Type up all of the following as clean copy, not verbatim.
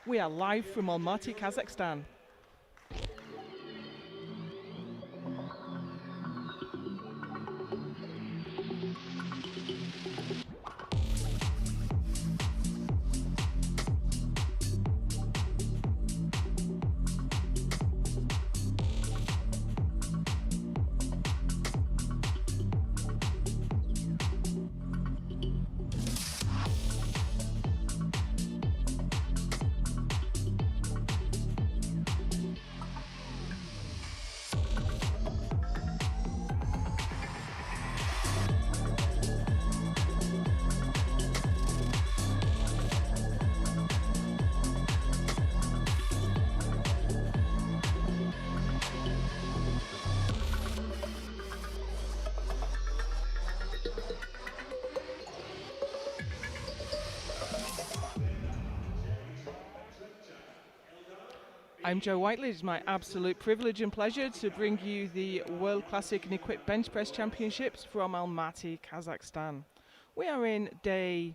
We are live from Almaty, Kazakhstan. I'm Joe Whiteley. It's my absolute privilege and pleasure to bring you the World Classic and Equipped Bench Press Championships from Almaty, Kazakhstan. We are in day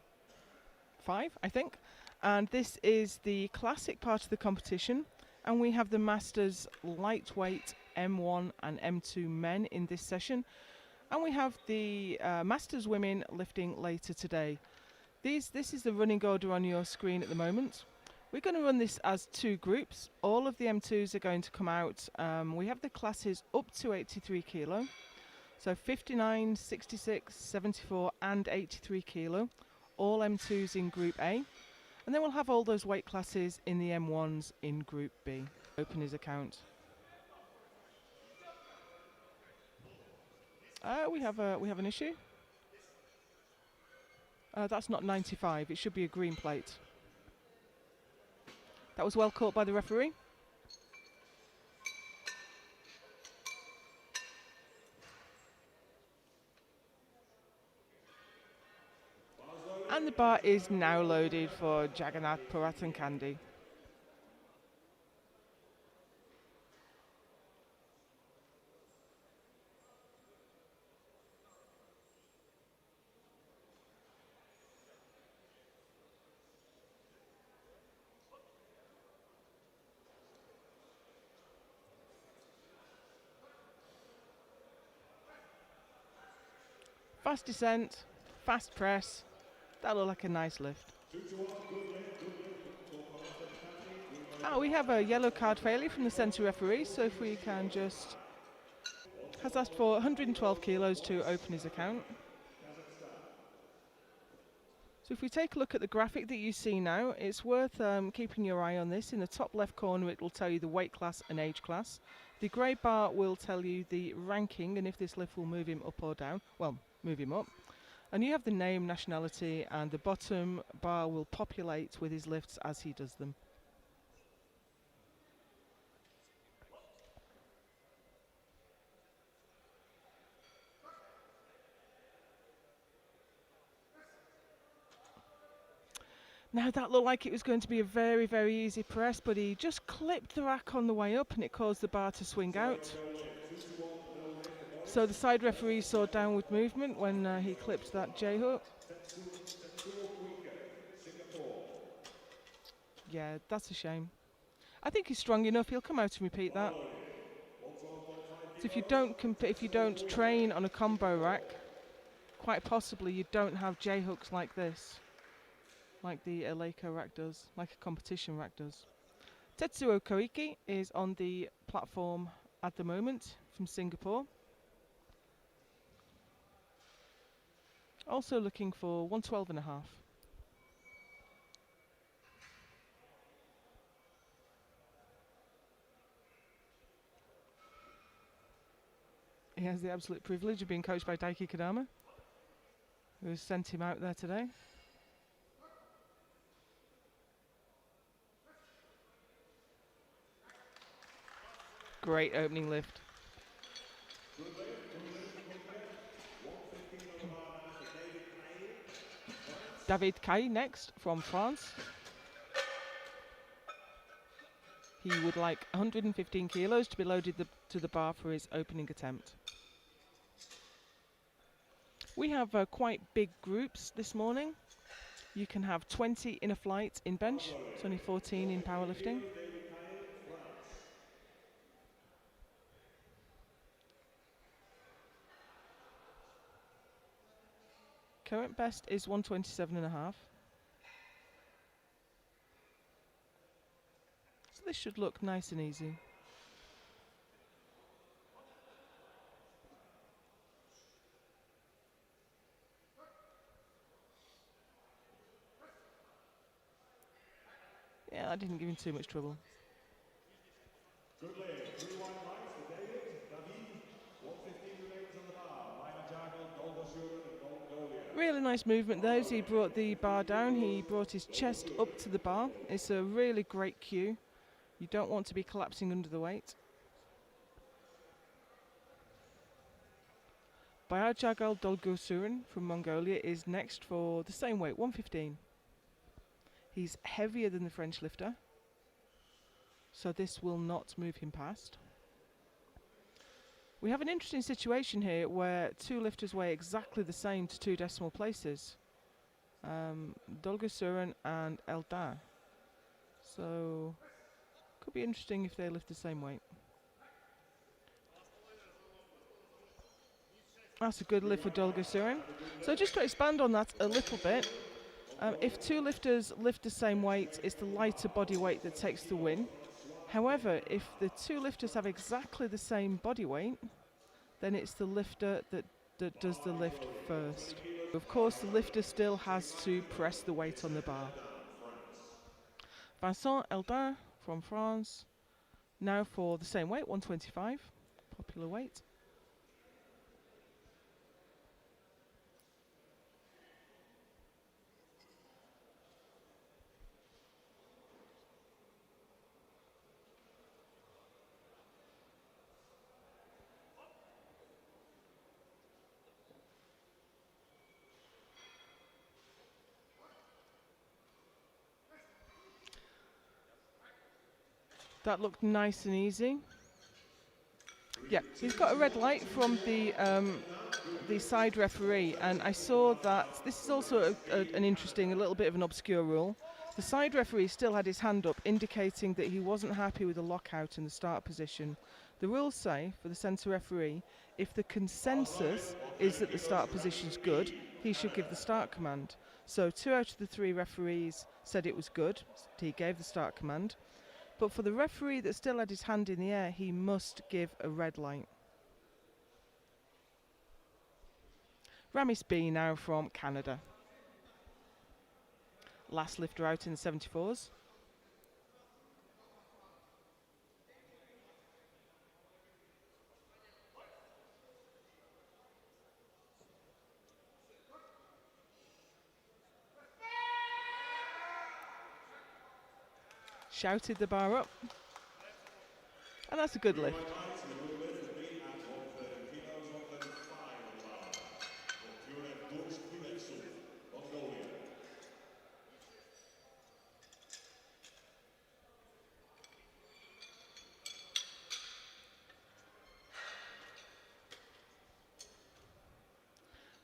5, I think, and this is the classic part of the competition, and we have the Masters lightweight M1 and M2 men in this session, and we have the Masters women lifting later today. This is the running order on your screen at the moment. We're going to run this as 2 groups. All of the M2s are going to come out. We have the classes up to 83 kilo. So 59, 66, 74 and 83 kilo. All M2s in Group A. And then we'll have all those weight classes in the M1s in Group B. Open his account. We have an issue. That's not 95. It should be a green plate. That was well caught by the referee. And the bar is now loaded for Jagannath Purathakandi. Fast descent, fast press. That looked like a nice lift. We have a yellow card failure from the centre referee, so if we can just... Has asked for 112 kilos to open his account. So if we take a look at the graphic that you see now, it's worth keeping your eye on this. In the top left corner it will tell you the weight class and age class. The grey bar will tell you the ranking and if this lift will move him up or down. Well, move him up. And you have the name, nationality, and the bottom bar will populate with his lifts as he does them. Now that looked like it was going to be a very, very easy press, but he just clipped the rack on the way up and it caused the bar to swing out. So the side referee saw downward movement when he clipped that J-hook. Yeah, that's a shame. I think he's strong enough, he'll come out and repeat that. So if you don't train on a combo rack, quite possibly you don't have J-hooks like this. Like the Eleiko rack does, like a competition rack does. Tetsuo Koike is on the platform at the moment from Singapore. Also looking for 112.5. He has the absolute privilege of being coached by Daiki Kodama, who has sent him out there today. Great opening lift. David Kay next from France. He would like 115 kilos to be loaded to the bar for his opening attempt. We have quite big groups this morning. You can have 20 in a flight in bench. It's only 14 in powerlifting. Current best is 127.5. So this should look nice and easy. Yeah, I didn't give him too much trouble. Good leg, 3 wide lights for David. 115 remains on the bar. Really nice movement there as he brought the bar down. He brought his chest up to the bar. It's a really great cue. You don't want to be collapsing under the weight. Bayajagal Dolgosuren from Mongolia is next for the same weight, 115. He's heavier than the French lifter, so this will not move him past. We have an interesting situation here where two lifters weigh exactly the same to 2 decimal places. Dolgosuren and Eldar. So, could be interesting if they lift the same weight. That's a good lift for Dolgosuren. So just to expand on that a little bit, if two lifters lift the same weight, it's the lighter body weight that takes the win. However, if the two lifters have exactly the same body weight, then it's the lifter that does the lift first. Of course, the lifter still has to press the weight on the bar. Vincent Eldin from France, now for the same weight, 125, popular weight. That looked nice and easy. Yeah, he's got a red light from the side referee, and I saw that this is also an interesting, a little bit of an obscure rule. The side referee still had his hand up, indicating that he wasn't happy with the lockout in the start position. The rules say, for the centre referee, if the consensus is that the start position's good, he should give the start command. So 2 out of the 3 referees said it was good, he gave the start command. But for the referee that still had his hand in the air, he must give a red light. Ramis B now from Canada. Last lifter out in the 74s. Shouted the bar up. And that's a good lift.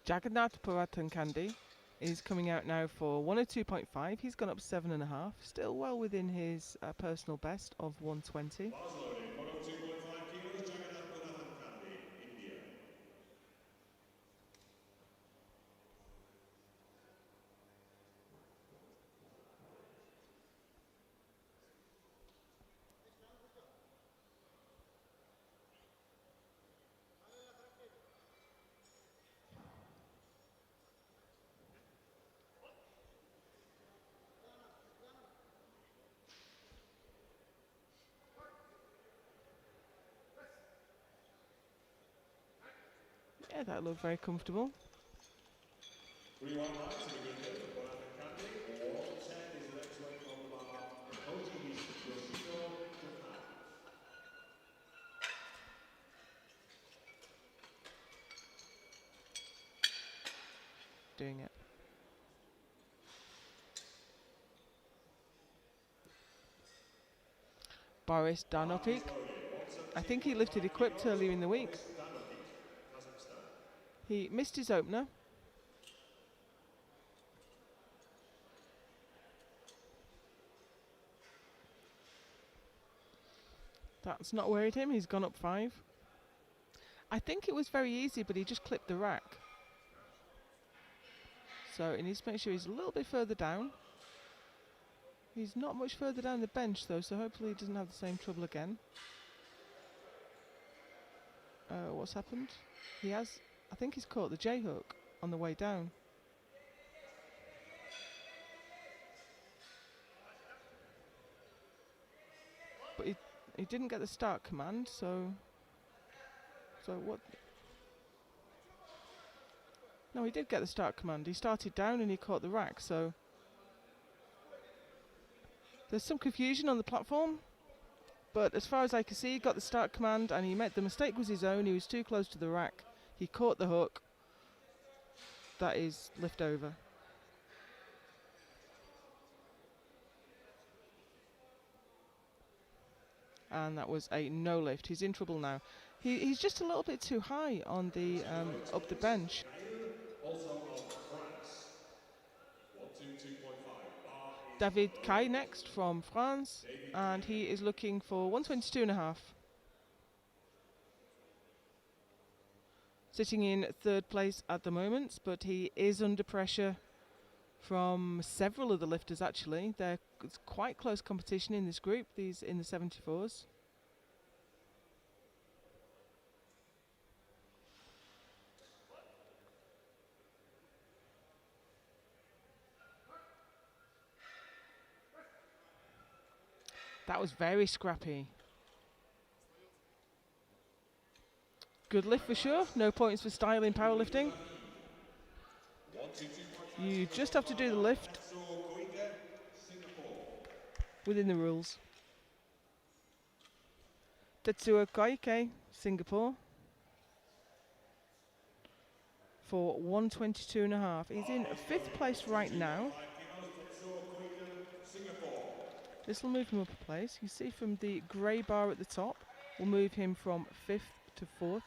Jagannath Puratankandi is coming out now for 102.5. He's gone up 7.5. Still well within his personal best of 120. Yeah, that looked very comfortable. Doing it. Boris Danotik. I think he lifted equipped earlier in the week. He missed his opener. That's not worried him. He's gone up 5. I think it was very easy, but he just clipped the rack. So he needs to make sure he's a little bit further down. He's not much further down the bench though, so hopefully he doesn't have the same trouble again. What's happened? He has, I think he's caught the J-hook on the way down. But he didn't get the start command, so what? No, he did get the start command. He started down and he caught the rack, so there's some confusion on the platform. But as far as I can see, he got the start command and he made the mistake was his own. He was too close to the rack. He caught the hook. That is lift over. And that was a no lift. He's in trouble now. He's just a little bit too high on the up the bench. David Kai next from France, and he is looking for 122.5. Sitting in 3rd place at the moment, but he is under pressure from several of the lifters actually. It's quite close competition in this group, these in the 74s. That was very scrappy. Good lift for sure. No points for style in powerlifting. You just have to do the lift within the rules. Tetsuo Koike, Singapore, for 122.5. He's in 5th place right now. This will move him up a place. You see from the grey bar at the top, will move him from 5th to 4th.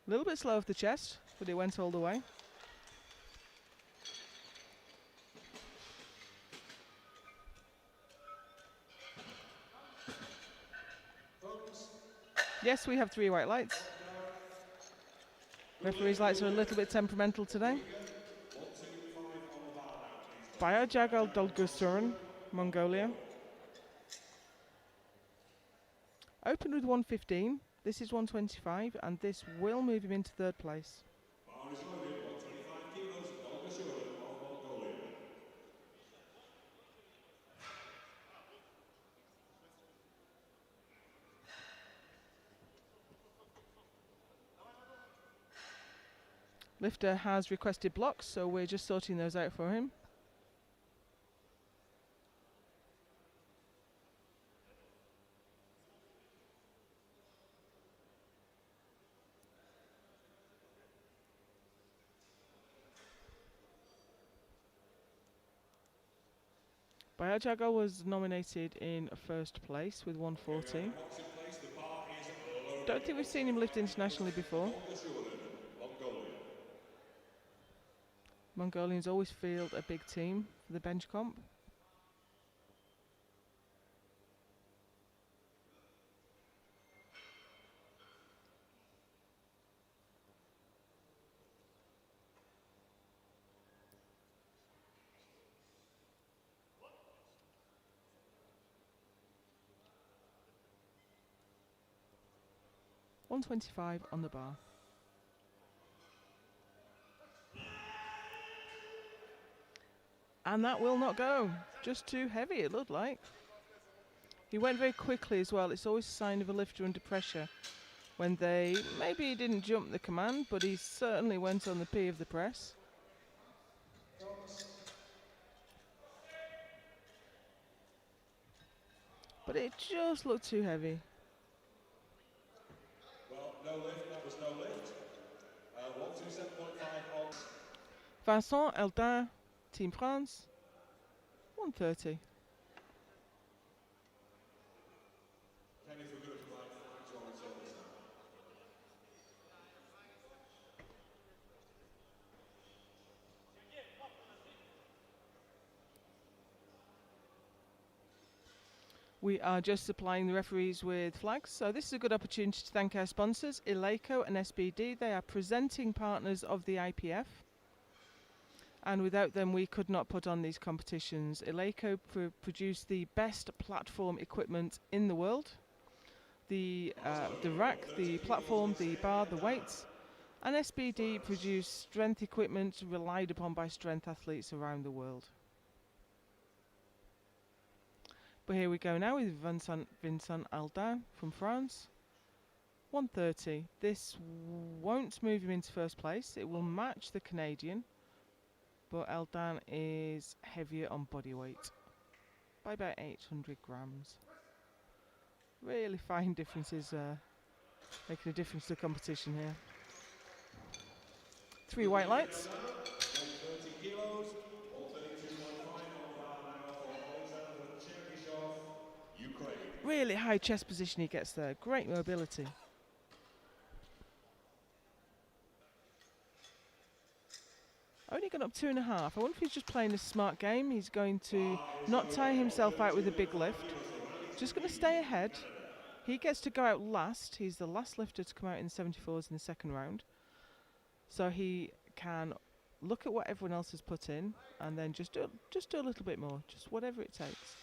A little bit slow off the chest, but it went all the way. Yes, we have 3 white lights. Referee's lights are a little bit temperamental today. Bayajagal Dolgusuran, Mongolia. Opened with 115. This is 125, and this will move him into 3rd place. Lifter has requested blocks, so we're just sorting those out for him. Bayajagal was nominated in 1st place with 140. Don't think we've seen him lift internationally before. Mongolians always field a big team for the bench comp. $125 on the bar. And that will not go. Just too heavy, it looked like. He went very quickly as well. It's always a sign of a lifter under pressure when maybe he didn't jump the command, but he certainly went on the P of the press. But it just looked too heavy. No lift, that was no lift. 127.5 on. Vincent Eldin, Team France, 130. Penny for good for like flags or it's over now. We are just supplying the referees with flags, so this is a good opportunity to thank our sponsors, Eleiko and SBD. They are presenting partners of the IPF, and without them we could not put on these competitions. Eleiko produce the best platform equipment in the world. The rack, the platform, the bar, the weights, and SBD produce strength equipment relied upon by strength athletes around the world. But here we go now with Vincent Aldin from France. 130. This won't move him into first place. It will match the Canadian, but Aldin is heavier on body weight by about 800 grams. Really fine differences, making a difference to the competition here. 3 white lights. 130 kilos, 132.5 on bar now for Alexander Chernyshov, Ukraine. Really high chest position he gets there. Great mobility. Only gone up 2.5. I wonder if he's just playing a smart game. He's going to not tire himself out with a big lift. Just going to stay ahead. He gets to go out last. He's the last lifter to come out in the 74s in the second round. So he can look at what everyone else has put in and then just do a little bit more. Just whatever it takes.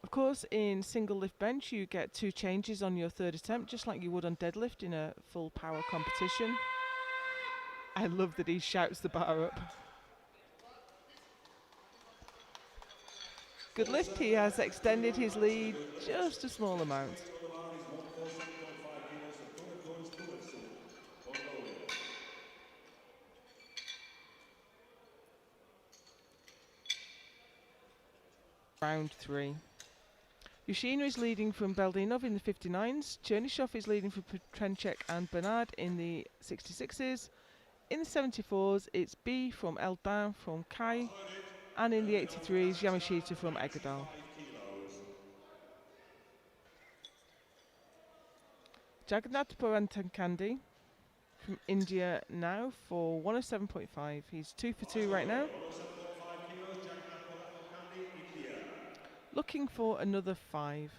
Of course, in single lift bench, you get 2 changes on your third attempt, just like you would on deadlift in a full power competition. I love that he shouts the bar up. Good lift. He has extended his lead just a small amount. Round 3. Yushina is leading from Beldinov in the 59s. Chernyshov is leading from Petrenchek and Bernard in the 66s. In the 74s, it's B from Eldin from Kai. And in the 83s, Yamashita from Egadal. Jagannath Purantankandi from India now for 107.5. He's 2 for 2 right now. Looking for another 5.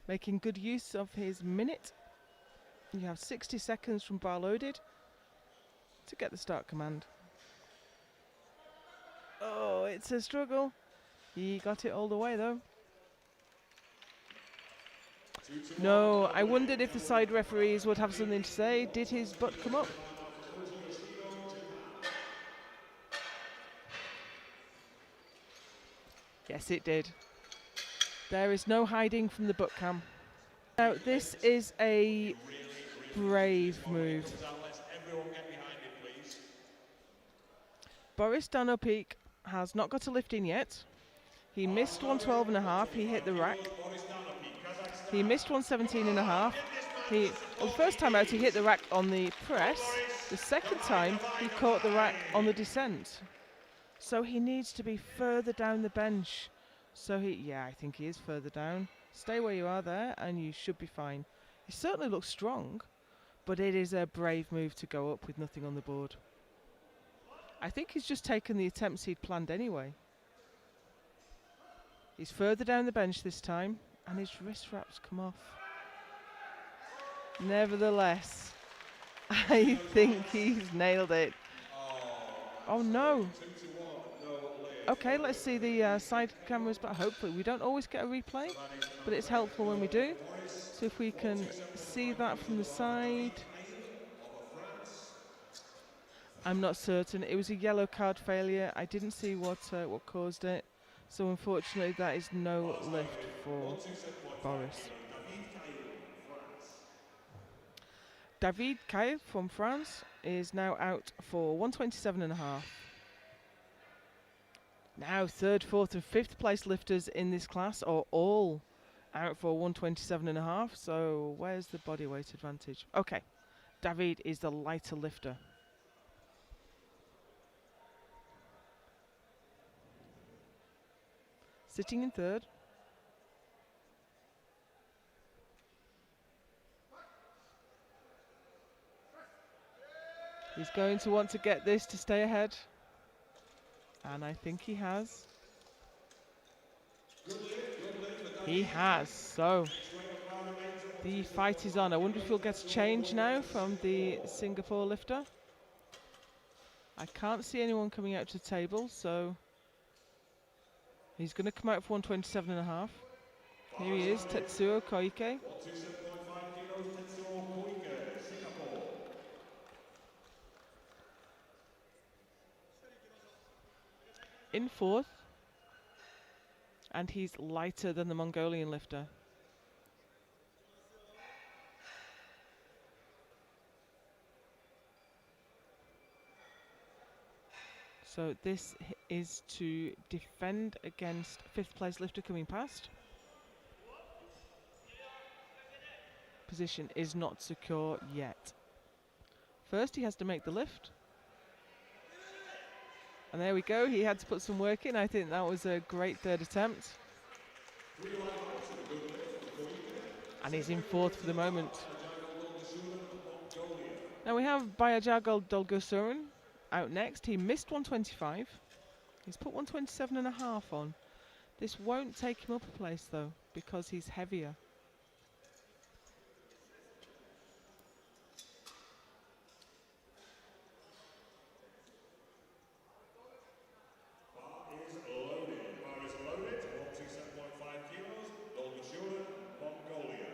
Making good use of his minute. You have 60 seconds from bar loaded to get the start command. Oh, it's a struggle. He got it all the way though. No, I wondered if the side referees would have something to say. Did his butt come up? Yes, it did. There is no hiding from the butt cam. Now, this is a brave move. Boris Danopik has not got a lift in yet. He missed 112.5. He hit the rack. He missed 117.5. The first time out, he hit the rack on the press. The second time, he caught the rack on the descent. So he needs to be further down the bench. So I think he is further down. Stay where you are there, and you should be fine. He certainly looks strong, but it is a brave move to go up with nothing on the board. I think he's just taken the attempts he'd planned anyway. He's further down the bench this time, and his wrist wraps come off. Nevertheless, I think he's nailed it. Oh no. Okay, let's see the side cameras, but hopefully we don't always get a replay, but it's helpful when we do. So if we can see that from the side. I'm not certain. It was a yellow card failure. I didn't see what caused it. So unfortunately that is no lift for Boris. David Caille from France is now out for 127.5. Now third, fourth and fifth place lifters in this class are all out for 127.5. So where's the body weight advantage? Okay, David is the lighter lifter. Sitting in third. He's going to want to get this to stay ahead. And I think he has. He has. So the fight is on. I wonder if he'll get a change now from the Singapore lifter. I can't see anyone coming out to the table, so he's going to come out for 127.5. Here he is, Tetsuo Koike. In fourth. And he's lighter than the Mongolian lifter. So this is to defend against fifth place lifter coming past. Position is not secure yet. First he has to make the lift. And there we go, he had to put some work in. I think that was a great third attempt. And he's in fourth for the moment. Now we have Bayajagol Dolgosurun out next. He missed 125. He's put 127.5 on. This won't take him up a place though, because he's heavier. Bar is loaded, 127.5 kilos, Dolgosurun, Mongolia.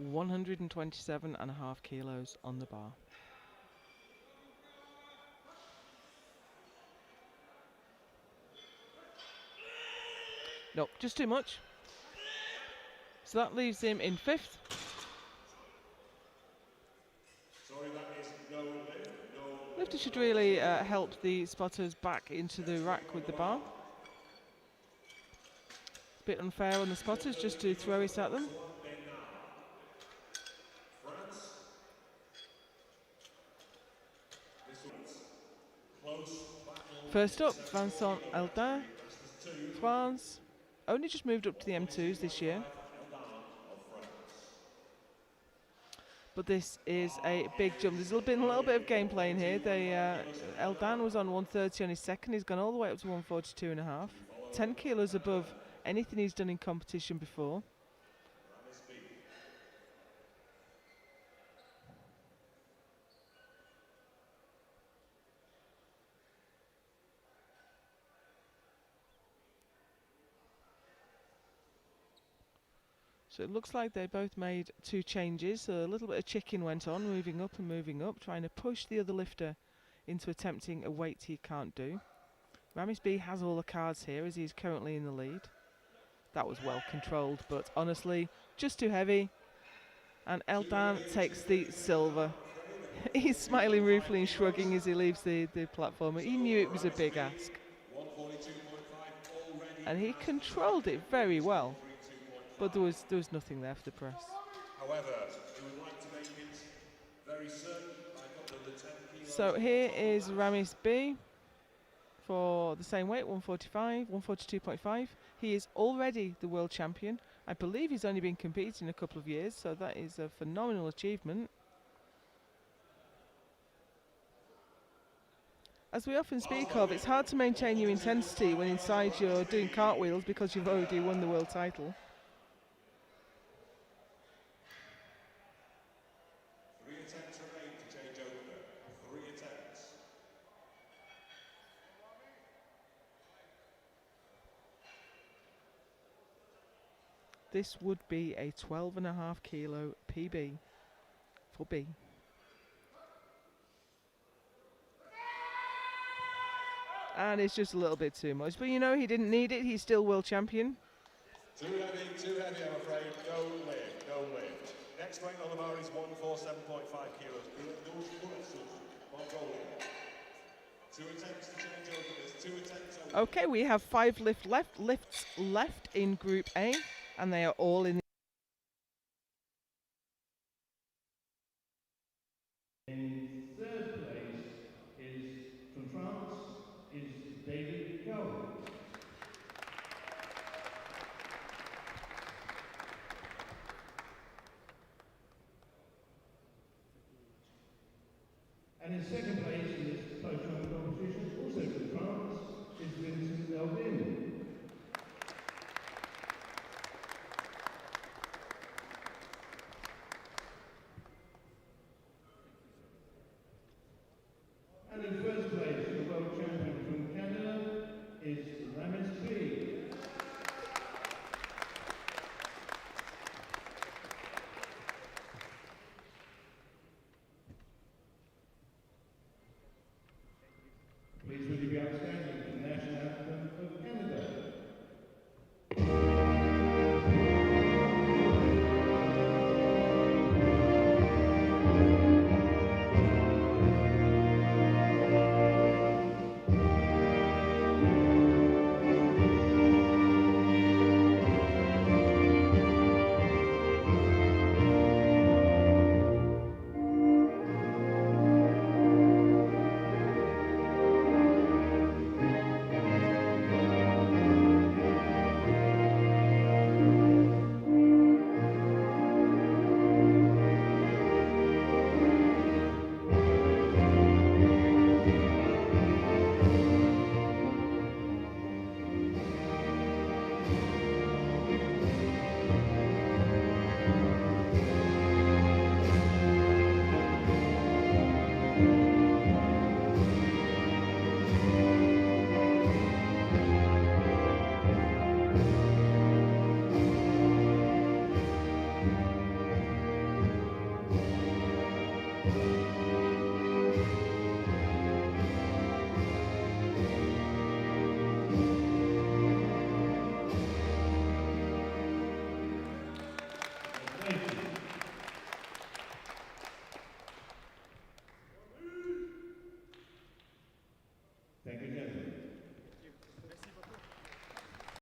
$127.5 kilos on the bar. Nope, just too much. So that leaves him in fifth. Sorry, that is no lift, no Lifter should really help the spotters back into the rack with the bar. Bit unfair on the spotters just to throw it at them. First up, Vincent Eldin, France. Only just moved up to the M2s this year. But this is a big jump. There's been a little bit of gameplay in here. Eldin was on 130 on his second. He's gone all the way up to 142.5. 10 kilos above anything he's done in competition before. So it looks like they both made two changes. So a little bit of chicken went on, moving up, trying to push the other lifter into attempting a weight he can't do. Ramis B has all the cards here as he's currently in the lead. That was well controlled, but honestly, just too heavy. And Eldin takes the silver. He's smiling ruefully and shrugging as he leaves the platform. He knew it was a big ask. And he controlled it very well. But there was nothing there for the press. However, you would like to make it very certain back up to the 10 kilos. So here is Ramis B for the same weight, 145, 142.5. He is already the world champion. I believe he's only been competing a couple of years, so that is a phenomenal achievement. As we often speak of, it's hard to maintain your intensity when inside you're doing cartwheels because you've already won the world title. 3 attempts remain to change over. 3 attempts. This would be a 12.5 kilo PB for B. And it's just a little bit too much. But you know, he didn't need it. He's still world champion. Too heavy, I'm afraid. Don't lift, don't lift. Next weight on the bar is 147.5 kilos. Won't go in. 2 attempts to change over. There's 2 attempts over. Okay, we have 5 lifts left in Group A, and they are all in. In third place is, from France, is David Cole. And in second place in this close-run competition, also from France, is Vincent Melvin. And in first place, the world champion from Canada is Ramis. Please will you be outstanding for the national anthem of Canada? Thank you, gentlemen.